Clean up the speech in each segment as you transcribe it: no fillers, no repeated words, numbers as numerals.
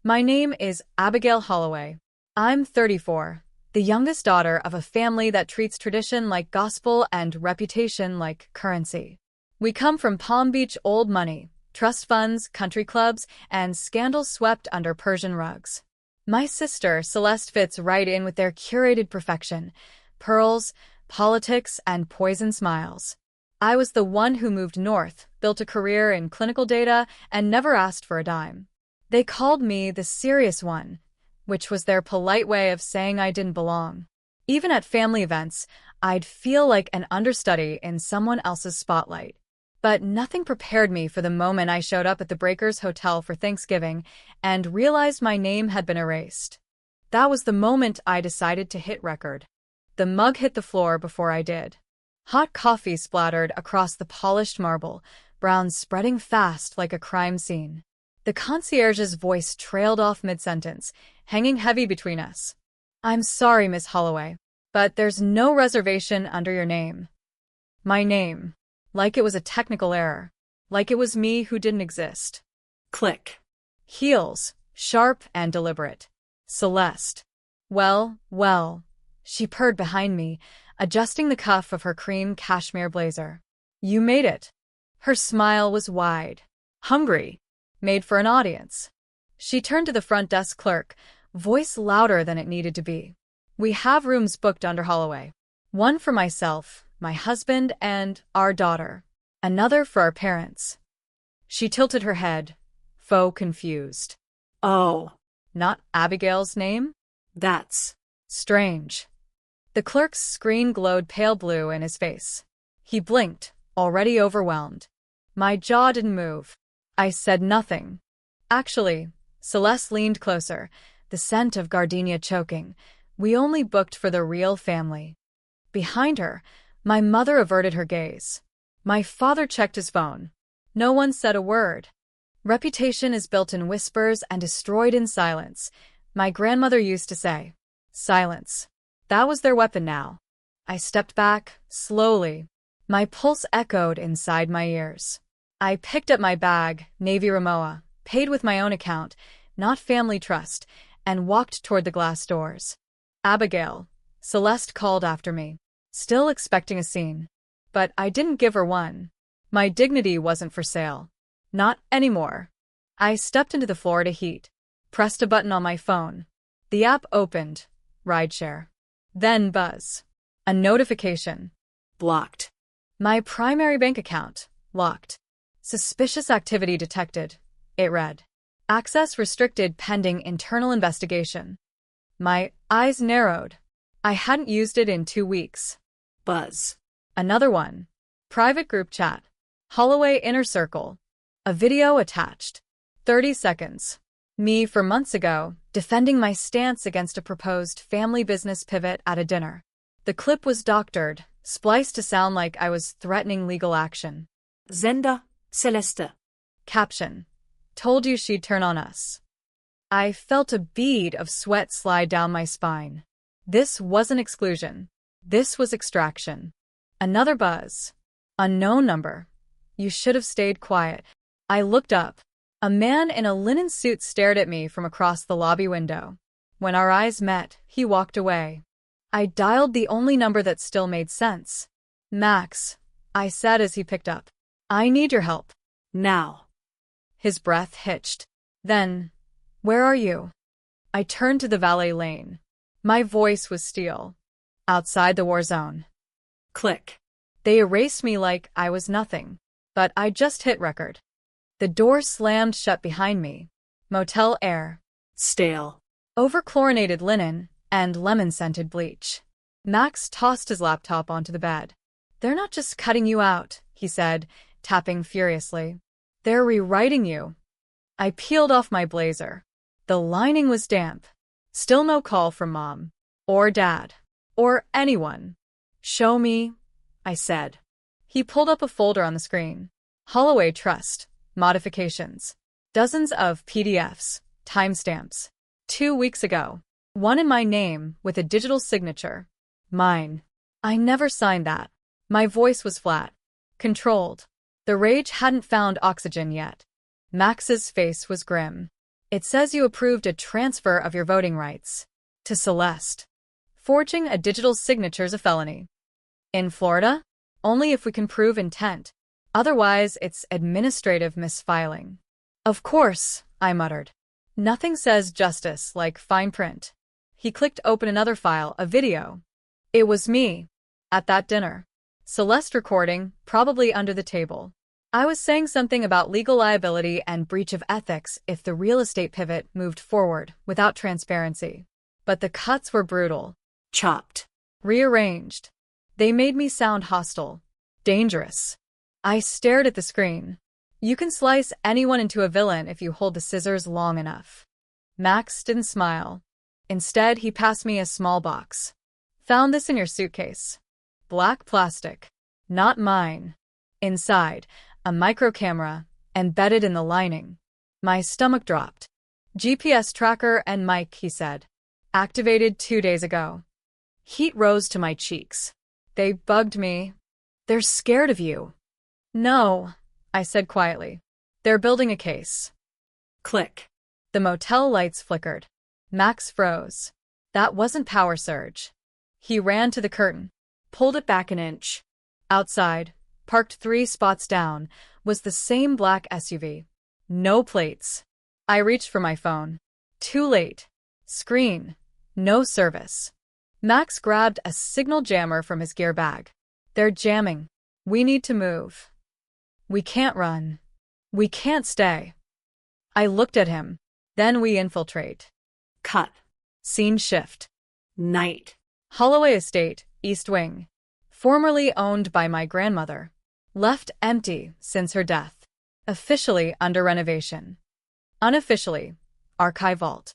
My name is Abigail Holloway. I'm 34, the youngest daughter of a family that treats tradition like gospel and reputation like currency. We come from Palm Beach old money, trust funds, country clubs, and scandals swept under Persian rugs. My sister, Celeste, fits right in with their curated perfection, pearls, politics, and poison smiles. I was the one who moved north, built a career in clinical data, and never asked for a dime. They called me the serious one, which was their polite way of saying I didn't belong. Even at family events, I'd feel like an understudy in someone else's spotlight. But nothing prepared me for the moment I showed up at the Breakers Hotel for Thanksgiving and realized my name had been erased. That was the moment I decided to hit record. The mug hit the floor before I did. Hot coffee splattered across the polished marble, brown spreading fast like a crime scene. The concierge's voice trailed off mid-sentence, hanging heavy between us. "I'm sorry, Miss Holloway, but there's no reservation under your name." My name. Like it was a technical error. Like it was me who didn't exist. Click. Heels, sharp and deliberate. Celeste. Well, she purred behind me, adjusting the cuff of her cream cashmere blazer. "You made it." Her smile was wide. Hungry. Made for an audience. She turned to the front desk clerk, voice louder than it needed to be. "We have rooms booked under Holloway. One for myself, my husband, and our daughter. Another for our parents." She tilted her head, faux confused. "Oh, not Abigail's name? That's strange." The clerk's screen glowed pale blue in his face. He blinked, already overwhelmed. My jaw didn't move. I said nothing. "Actually," Celeste leaned closer, the scent of gardenia choking, "we only booked for the real family." Behind her, my mother averted her gaze. My father checked his phone. No one said a word. Reputation is built in whispers and destroyed in silence, my grandmother used to say. Silence. That was their weapon now. I stepped back, slowly. My pulse echoed inside my ears. I picked up my bag, Navy Ramoa, paid with my own account, not family trust, and walked toward the glass doors. "Abigail," Celeste called after me, still expecting a scene. But I didn't give her one. My dignity wasn't for sale. Not anymore. I stepped into the Florida heat, pressed a button on my phone. The app opened. Rideshare. Then buzz. A notification. Blocked. My primary bank account. Locked. Suspicious activity detected. It read. Access restricted pending internal investigation. My eyes narrowed. I hadn't used it in 2 weeks. Buzz. Another one. Private group chat. Holloway Inner Circle. A video attached. 30 seconds. Me for months ago, defending my stance against a proposed family business pivot at a dinner. The clip was doctored, spliced to sound like I was threatening legal action. Zenda, Celeste. Caption. Told you she'd turn on us. I felt a bead of sweat slide down my spine. This wasn't exclusion. This was extraction. Another buzz. Unknown number. You should have stayed quiet. I looked up. A man in a linen suit stared at me from across the lobby window. When our eyes met, he walked away. I dialed the only number that still made sense. "Max," I said as he picked up. "I need your help. Now." His breath hitched. Then, "Where are you?" I turned to the valet lane. My voice was steel. Outside the war zone. Click. They erased me like I was nothing. But I just hit record. The door slammed shut behind me. Motel air. Stale. Over-chlorinated linen and lemon-scented bleach. Max tossed his laptop onto the bed. "They're not just cutting you out," he said, tapping furiously. "They're rewriting you." I peeled off my blazer. The lining was damp. Still no call from Mom. Or Dad. Or anyone. "Show me," I said. He pulled up a folder on the screen. Holloway Trust. Modifications. Dozens of PDFs. Timestamps. 2 weeks ago. One in my name with a digital signature. Mine. I never signed that. My voice was flat. Controlled. The rage hadn't found oxygen yet. Max's face was grim. It says you approved a transfer of your voting rights to Celeste. Forging a digital signature's a felony. In Florida? Only if we can prove intent. Otherwise, it's administrative misfiling. Of course, I muttered. Nothing says justice like fine print. He clicked open another file, a video. It was me. At that dinner. Celeste recording, probably under the table. I was saying something about legal liability and breach of ethics if the real estate pivot moved forward without transparency. But the cuts were brutal. Chopped. Rearranged. They made me sound hostile. Dangerous. I stared at the screen. You can slice anyone into a villain if you hold the scissors long enough. Max didn't smile. Instead, he passed me a small box. Found this in your suitcase. Black plastic. Not mine. Inside, a micro camera, embedded in the lining. My stomach dropped. GPS tracker and mic, he said. Activated 2 days ago. Heat rose to my cheeks. They bugged me. They're scared of you. No, I said quietly. They're building a case. Click. The motel lights flickered. Max froze. That wasn't power surge. He ran to the curtain, pulled it back an inch. Outside, parked 3 spots down, was the same black SUV. No plates. I reached for my phone. Too late. Screen. No service. Max grabbed a signal jammer from his gear bag. They're jamming. We need to move. We can't run. We can't stay. I looked at him. Then we infiltrate. Cut. Scene shift. Night. Holloway Estate, East Wing. Formerly owned by my grandmother. Left empty since her death. Officially under renovation. Unofficially, archive vault.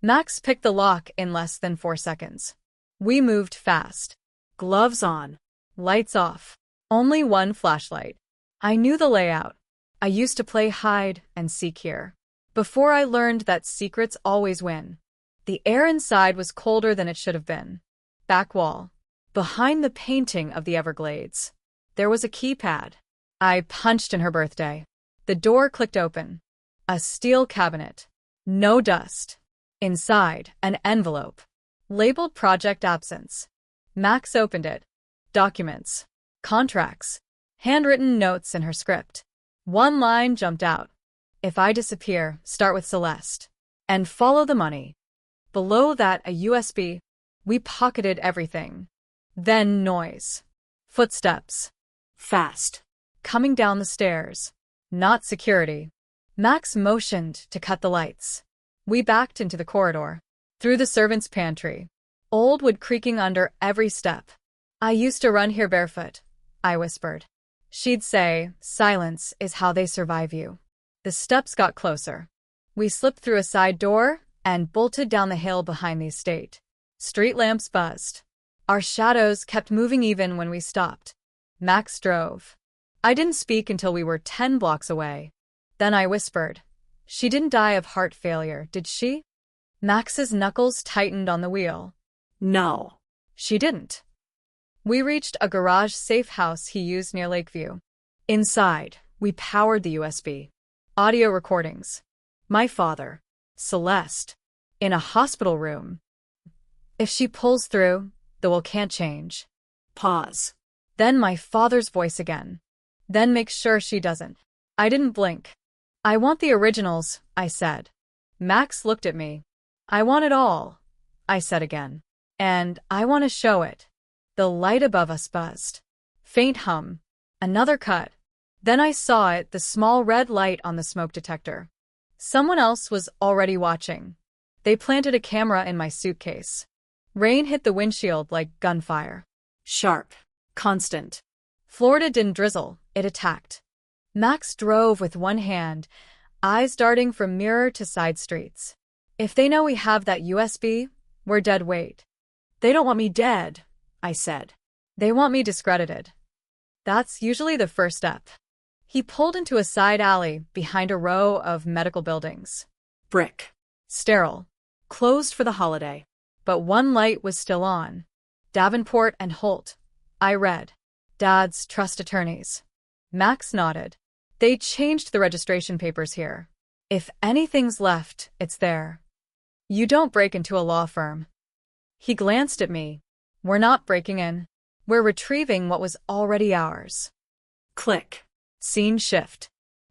Max picked the lock in less than 4 seconds. We moved fast. Gloves on. Lights off. Only one flashlight. I knew the layout. I used to play hide and seek here. Before I learned that secrets always win. The air inside was colder than it should have been. Back wall. Behind the painting of the Everglades. There was a keypad. I punched in her birthday. The door clicked open. A steel cabinet. No dust. Inside, an envelope. Labeled Project Absence. Max opened it. Documents. Contracts. Handwritten notes in her script. One line jumped out. If I disappear, start with Celeste. And follow the money. Below that, a USB. We pocketed everything. Then noise. Footsteps. Fast. Coming down the stairs. Not security. Max motioned to cut the lights. We backed into the corridor. Through the servants' pantry. Old wood creaking under every step. I used to run here barefoot, I whispered. She'd say, silence is how they survive you. The steps got closer. We slipped through a side door and bolted down the hill behind the estate. Street lamps buzzed. Our shadows kept moving even when we stopped. Max drove. I didn't speak until we were 10 blocks away. Then I whispered, she didn't die of heart failure, did she? Max's knuckles tightened on the wheel. No, she didn't. We reached a garage-safe house he used near Lakeview. Inside, we powered the USB. Audio recordings. My father, Celeste, in a hospital room. If she pulls through, the will can't change. Pause. Then my father's voice again. Then make sure she doesn't. I didn't blink. I want the originals, I said. Max looked at me. I want it all, I said again. And I want to show it. The light above us buzzed. Faint hum. Another cut. Then I saw it, the small red light on the smoke detector. Someone else was already watching. They planted a camera in my suitcase. Rain hit the windshield like gunfire. Sharp. Constant. Florida didn't drizzle, it attacked. Max drove with one hand, eyes darting from mirror to side streets. If they know we have that USB, we're dead weight. They don't want me dead, I said. They want me discredited. That's usually the first step. He pulled into a side alley behind a row of medical buildings. Brick. Sterile. Closed for the holiday. But one light was still on. Davenport and Holt. I read. Dad's trust attorneys. Max nodded. They changed the registration papers here. If anything's left, it's there. You don't break into a law firm. He glanced at me. We're not breaking in. We're retrieving what was already ours. Click. Scene shift.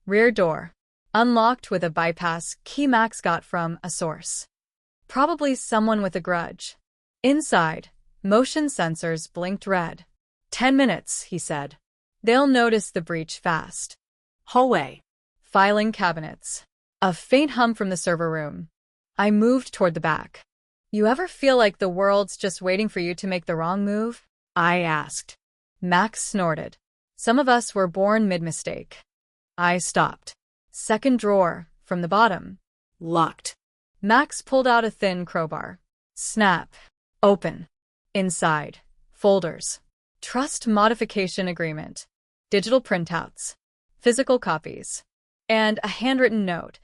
Rear door. Unlocked with a bypass key Max got from a source. Probably someone with a grudge. Inside, motion sensors blinked red. 10 minutes, he said. They'll notice the breach fast. Hallway. Filing cabinets. A faint hum from the server room. I moved toward the back. You ever feel like the world's just waiting for you to make the wrong move? I asked. Max snorted. Some of us were born mid-mistake. I stopped. Second drawer, from the bottom. Locked. Max pulled out a thin crowbar. Snap. Open. Inside. Folders. Trust modification agreement. Digital printouts. Physical copies. And a handwritten note.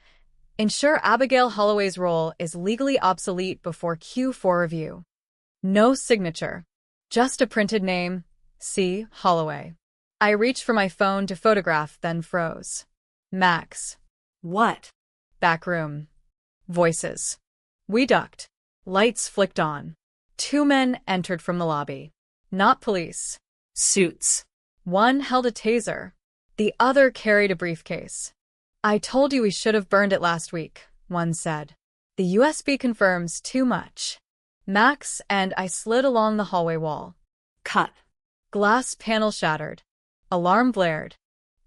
Ensure Abigail Holloway's role is legally obsolete before Q4 review. No signature. Just a printed name. C. Holloway. I reached for my phone to photograph, then froze. Max. What? Back room. Voices. We ducked. Lights flicked on. 2 men entered from the lobby. Not police. Suits. One held a taser. The other carried a briefcase. I told you we should have burned it last week, one said. The USB confirms too much. Max and I slid along the hallway wall. Cut. Glass panel shattered. Alarm blared.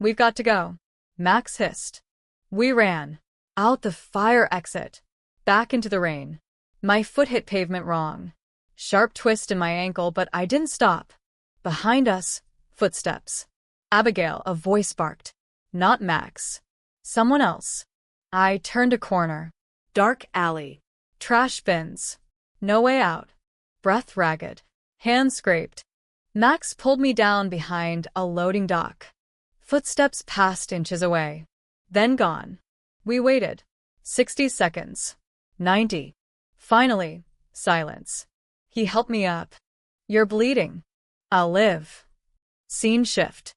We've got to go. Max hissed. We ran. Out the fire exit. Back into the rain. My foot hit pavement wrong. Sharp twist in my ankle, but I didn't stop. Behind us, footsteps. Abigail, a voice barked. Not Max. Someone else. I turned a corner. Dark alley. Trash bins. No way out. Breath ragged. Hands scraped. Max pulled me down behind a loading dock. Footsteps passed inches away. Then gone. We waited. 60 seconds. 90. Finally, silence. He helped me up. You're bleeding. I'll live. Scene shift.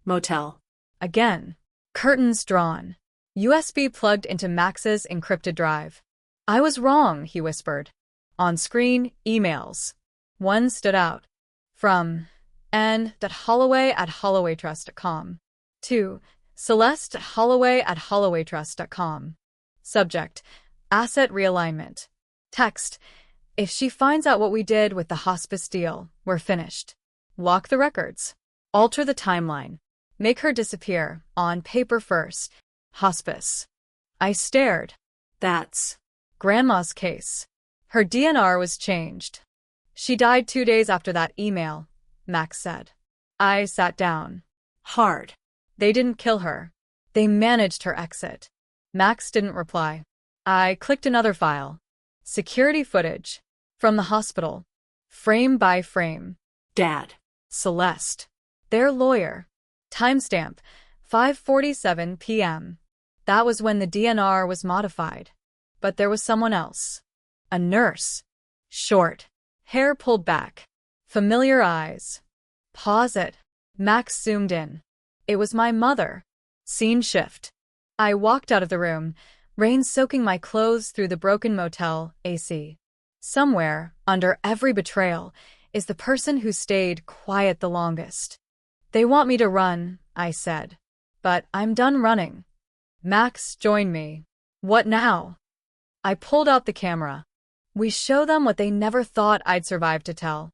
Motel. Again. Curtains drawn. USB plugged into Max's encrypted drive. I was wrong, he whispered. On screen, emails. One stood out. From n.holloway@hollowaytrust.com. To Celeste.holloway@hollowaytrust.com. Subject: Asset realignment. Text: If she finds out what we did with the hospice deal, we're finished. Lock the records. Alter the timeline. Make her disappear, on paper first. Hospice. I stared. That's Grandma's case. Her DNR was changed. She died 2 days after that email, Max said. I sat down. Hard. They didn't kill her. They managed her exit. Max didn't reply. I clicked another file. Security footage. From the hospital. Frame by frame. Dad. Celeste. Their lawyer. Timestamp: 5:47 p.m. That was when the DNR was modified. But there was someone else. A nurse. Short. Hair pulled back. Familiar eyes. Pause it. Max zoomed in. It was my mother. Scene shift. I walked out of the room, rain soaking my clothes through the broken motel AC. Somewhere, under every betrayal, is the person who stayed quiet the longest. They want me to run, I said. But I'm done running. Max joined me. What now? I pulled out the camera. We show them what they never thought I'd survive to tell.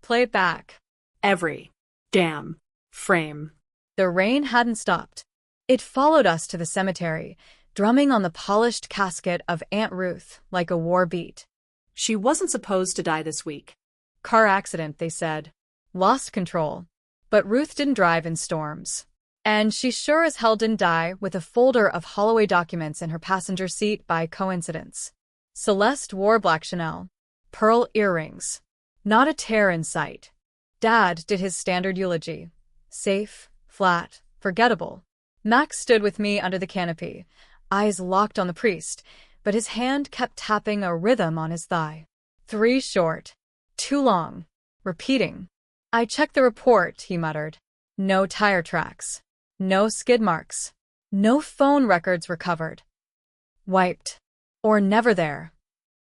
Play it back. Every damn frame. The rain hadn't stopped. It followed us to the cemetery, drumming on the polished casket of Aunt Ruth like a war beat. She wasn't supposed to die this week. Car accident, they said. Lost control. But Ruth didn't drive in storms. And she sure as hell didn't die with a folder of Holloway documents in her passenger seat by coincidence. Celeste wore black Chanel. Pearl earrings. Not a tear in sight. Dad did his standard eulogy. Safe, flat, forgettable. Max stood with me under the canopy, eyes locked on the priest, but his hand kept tapping a rhythm on his thigh. 3 short. 2 long. Repeating. I checked the report, he muttered. No tire tracks. No skid marks. No phone records recovered. Wiped. Or never there.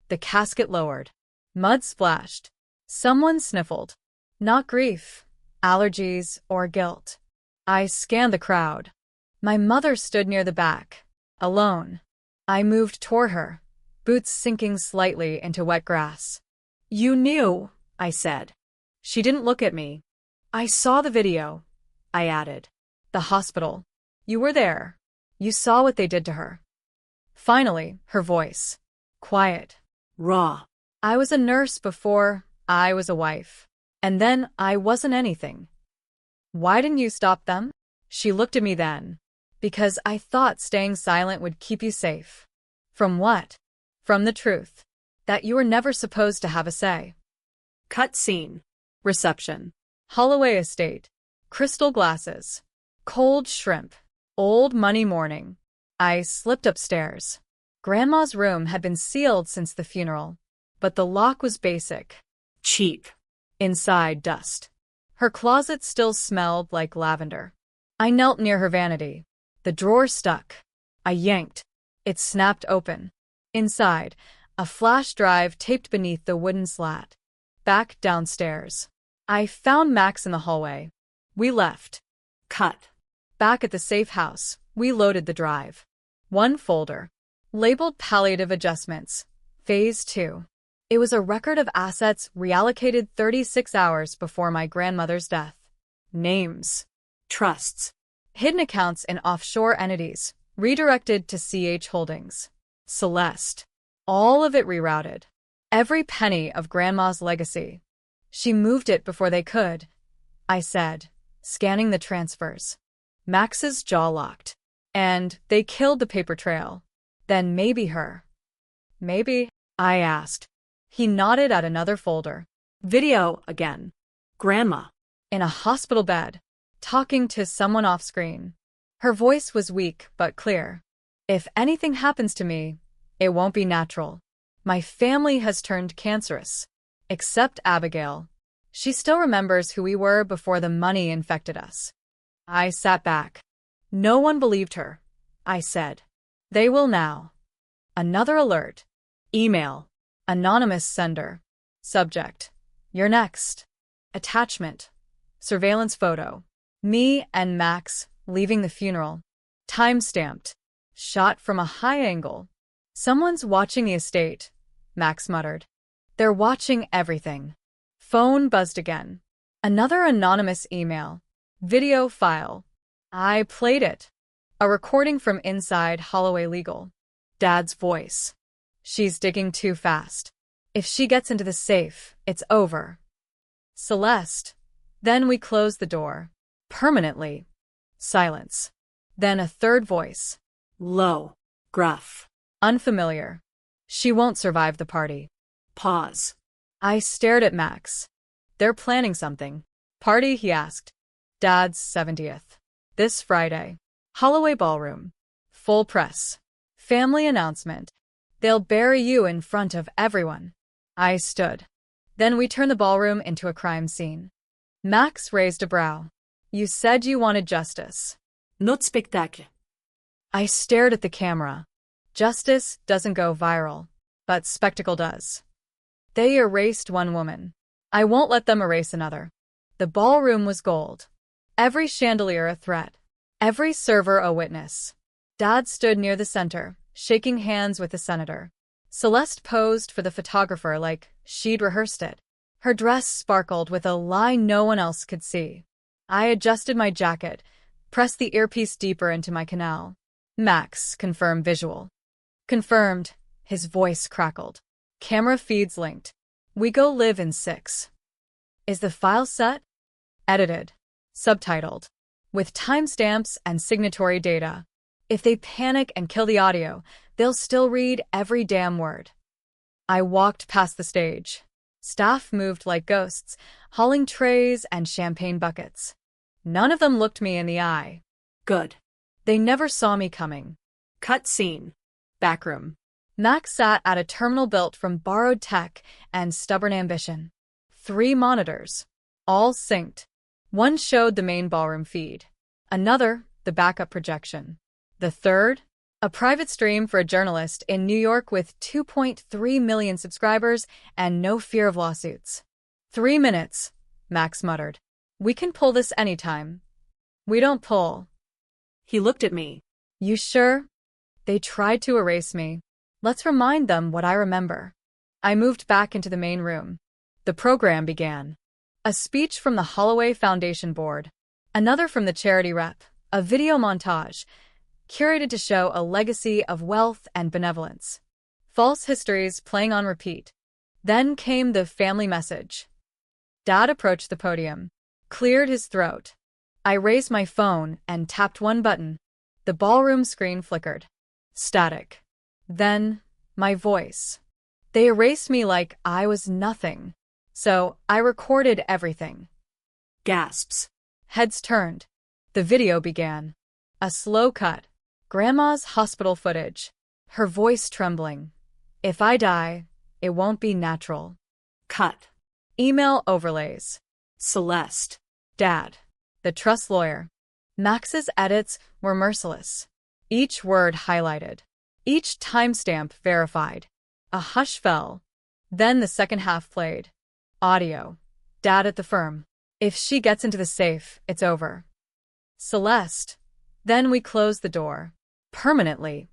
The casket lowered. Mud splashed. Someone sniffled. Not grief, allergies, or guilt. I scanned the crowd. My mother stood near the back, alone. I moved toward her, boots sinking slightly into wet grass. "You knew," I said. She didn't look at me. "I saw the video," I added. "The hospital. You were there. You saw what they did to her." Finally, her voice. Quiet. Raw. I was a nurse before I was a wife. And then I wasn't anything. "Why didn't you stop them?" She looked at me then. "Because I thought staying silent would keep you safe." From what? From the truth. That you were never supposed to have a say. Cut scene. Reception. Holloway Estate. Crystal glasses. Cold shrimp. Old money morning. I slipped upstairs. Grandma's room had been sealed since the funeral, but the lock was basic. Cheap. Inside, dust. Her closet still smelled like lavender. I knelt near her vanity. The drawer stuck. I yanked. It snapped open. Inside, a flash drive taped beneath the wooden slat. Back downstairs. I found Max in the hallway. We left. Cut. Back at the safe house, we loaded the drive. One folder. Labeled Palliative Adjustments. Phase 2. It was a record of assets reallocated 36 hours before my grandmother's death. Names. Trusts. Hidden accounts in offshore entities, redirected to CH Holdings. Celeste. All of it rerouted. Every penny of Grandma's legacy. She moved it before they could, I said, scanning the transfers. Max's jaw locked. And they killed the paper trail. Then maybe her. Maybe, I asked. He nodded at another folder. Video again. Grandma. In a hospital bed, talking to someone off-screen. Her voice was weak but clear. "If anything happens to me, it won't be natural. My family has turned cancerous. Except Abigail. She still remembers who we were before the money infected us." I sat back. "No one believed her," I said. "They will now." Another alert. Email. Anonymous sender. Subject. "You're next." Attachment. Surveillance photo. Me and Max leaving the funeral. Time-stamped. Shot from a high angle. "Someone's watching the estate," Max muttered. "They're watching everything." Phone buzzed again. Another anonymous email. Video file. I played it. A recording from inside Holloway Legal. Dad's voice. "She's digging too fast. If she gets into the safe, it's over." Celeste. Then we closed the door. Permanently. Silence. Then a third voice. Low. Gruff. Unfamiliar. "She won't survive the party." Pause. I stared at Max. "They're planning something." "Party?" he asked. "Dad's 70th. This Friday. Holloway Ballroom. Full press. Family announcement. They'll bury you in front of everyone." I stood. Then we turned the ballroom into a crime scene. Max raised a brow. "You said you wanted justice." Not spectacle. I stared at the camera. Justice doesn't go viral, but spectacle does. They erased one woman. I won't let them erase another. The ballroom was gold. Every chandelier a threat. Every server a witness. Dad stood near the center, shaking hands with the senator. Celeste posed for the photographer like she'd rehearsed it. Her dress sparkled with a line no one else could see. I adjusted my jacket, pressed the earpiece deeper into my canal. Max, confirm visual. Confirmed. His voice crackled. Camera feeds linked. We go live in 6. Is the file set? Edited. Subtitled. With timestamps and signatory data. If they panic and kill the audio, they'll still read every damn word. I walked past the stage. Staff moved like ghosts, hauling trays and champagne buckets. None of them looked me in the eye. Good. They never saw me coming. Cut scene. Backroom. Max sat at a terminal built from borrowed tech and stubborn ambition. 3 monitors. All synced. One showed the main ballroom feed. Another, the backup projection. The third, A private stream for a journalist in New York with 2.3 million subscribers and no fear of lawsuits. 3 minutes, Max muttered. We can pull this anytime. We don't pull. He looked at me. You sure? They tried to erase me. Let's remind them what I remember. I moved back into the main room. The program began. A speech from the Holloway Foundation Board. Another from the charity rep. A video montage, curated to show a legacy of wealth and benevolence. False histories playing on repeat. Then came the family message. Dad approached the podium, cleared his throat. I raised my phone and tapped one button. The ballroom screen flickered. Static. Then, my voice. They erased me like I was nothing. So, I recorded everything. Gasps. Heads turned. The video began. A slow cut. Grandma's hospital footage. Her voice trembling. If I die, it won't be natural. Cut. Email overlays. Celeste. Dad. The trust lawyer. Max's edits were merciless. Each word highlighted. Each timestamp verified. A hush fell. Then the second half played. Audio. Dad at the firm. If she gets into the safe, it's over. Celeste. Then we closed the door. Permanently.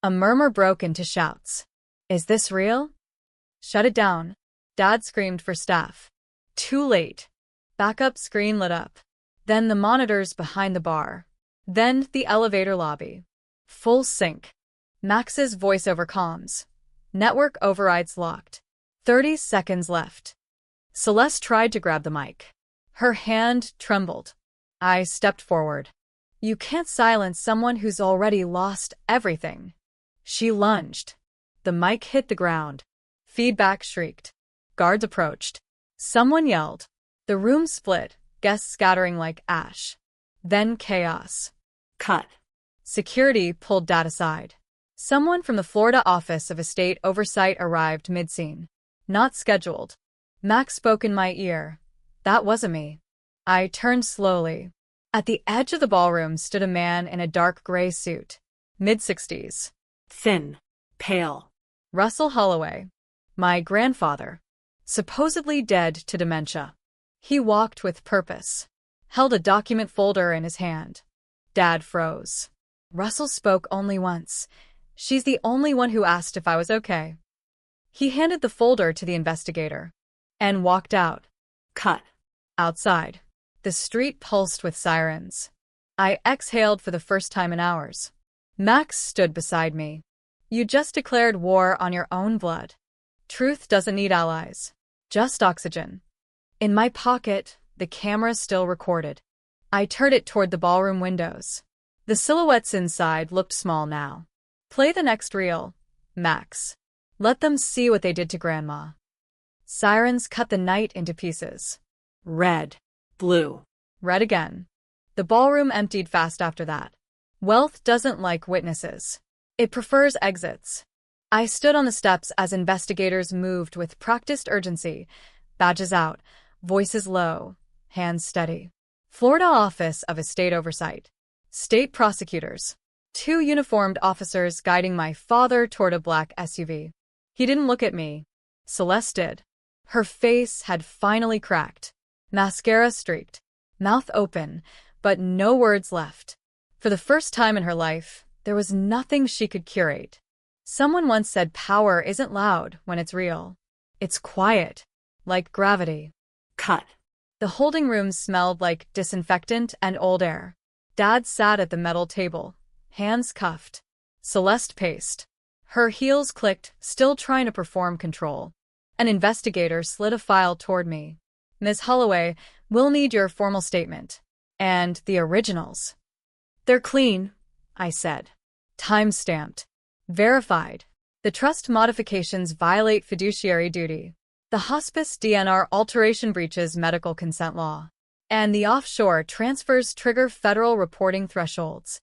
A murmur broke into shouts. Is this real? Shut it down. Dad screamed for staff. Too late. Backup screen lit up. Then the monitors behind the bar. Then the elevator lobby. Full sync. Max's voiceover comms. Network overrides locked. 30 seconds left. Celeste tried to grab the mic. Her hand trembled. I stepped forward. You can't silence someone who's already lost everything. She lunged. The mic hit the ground. Feedback shrieked. Guards approached. Someone yelled. The room split, guests scattering like ash. Then chaos. Cut. Security pulled Dad aside. Someone from the Florida Office of Estate Oversight arrived mid-scene. Not scheduled. Max spoke in my ear. That wasn't me. I turned slowly. At the edge of the ballroom stood a man in a dark gray suit. Mid-60s. Thin. Pale. Russell Holloway. My grandfather. Supposedly dead to dementia. He walked with purpose. Held a document folder in his hand. Dad froze. Russell spoke only once. She's the only one who asked if I was okay. He handed the folder to the investigator. And walked out. Cut. Outside. The street pulsed with sirens. I exhaled for the first time in hours. Max stood beside me. You just declared war on your own blood. Truth doesn't need allies. Just oxygen. In my pocket, the camera still recorded. I turned it toward the ballroom windows. The silhouettes inside looked small now. Play the next reel, Max. Let them see what they did to Grandma. Sirens cut the night into pieces. Red. Blue. Red again. The ballroom emptied fast after that. Wealth doesn't like witnesses. It prefers exits. I stood on the steps as investigators moved with practiced urgency. Badges out, voices low, hands steady. Florida Office of Estate Oversight. State prosecutors. 2 uniformed officers guiding my father toward a black SUV. He didn't look at me. Celeste did. Her face had finally cracked. Mascara streaked. Mouth open, but no words left. For the first time in her life, there was nothing she could curate. Someone once said power isn't loud when it's real. It's quiet, like gravity. Cut. The holding room smelled like disinfectant and old air. Dad sat at the metal table, hands cuffed. Celeste paced. Her heels clicked, still trying to perform control. An investigator slid a file toward me. Ms. Holloway, we'll need your formal statement. And the originals. They're clean, I said. Time-stamped. Verified. The trust modifications violate fiduciary duty. The hospice DNR alteration breaches medical consent law. And the offshore transfers trigger federal reporting thresholds.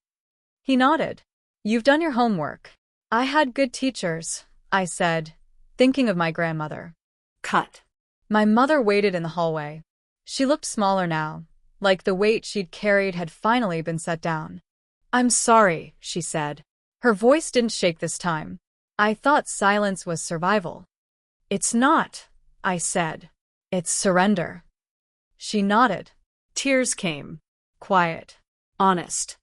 He nodded. You've done your homework. I had good teachers, I said, thinking of my grandmother. Cut. My mother waited in the hallway. She looked smaller now, like the weight she'd carried had finally been set down. I'm sorry, she said. Her voice didn't shake this time. I thought silence was survival. It's not, I said. It's surrender. She nodded. Tears came. Quiet. Honest.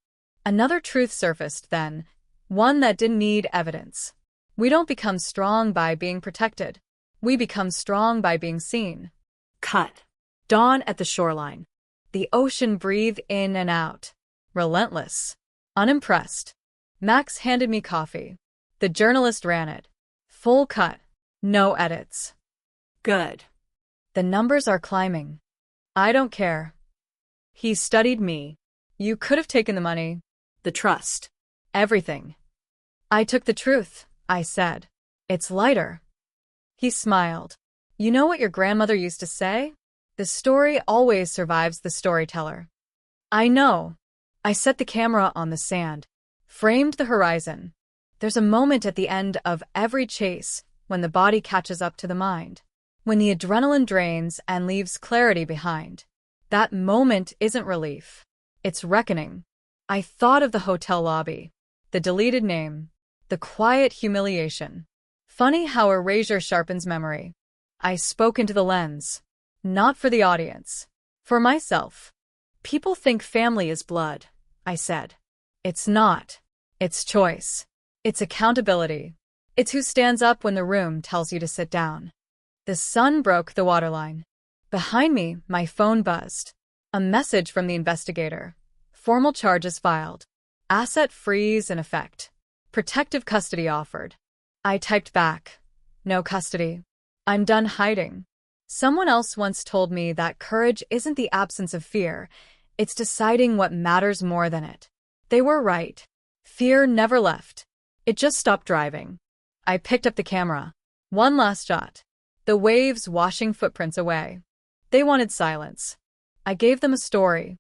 Another truth surfaced then, one that didn't need evidence. We don't become strong by being protected. We become strong by being seen. Cut. Dawn at the shoreline. The ocean breathed in and out. Relentless. Unimpressed. Max handed me coffee. The journalist ran it. Full cut. No edits. Good. The numbers are climbing. I don't care. He studied me. You could have taken the money. The trust. Everything. I took the truth, I said. It's lighter. He smiled. You know what your grandmother used to say? The story always survives the storyteller. I know. I set the camera on the sand, framed the horizon. There's a moment at the end of every chase when the body catches up to the mind, when the adrenaline drains and leaves clarity behind. That moment isn't relief. It's reckoning. I thought of the hotel lobby, the deleted name, the quiet humiliation. Funny how erasure sharpens memory. I spoke into the lens. Not for the audience. For myself. People think family is blood, I said. It's not. It's choice. It's accountability. It's who stands up when the room tells you to sit down. The sun broke the waterline. Behind me, my phone buzzed. A message from the investigator. Formal charges filed. Asset freeze in effect. Protective custody offered. I typed back. No custody. I'm done hiding. Someone else once told me that courage isn't the absence of fear, it's deciding what matters more than it. They were right. Fear never left. It just stopped driving. I picked up the camera. One last shot. The waves washing footprints away. They wanted silence. I gave them a story.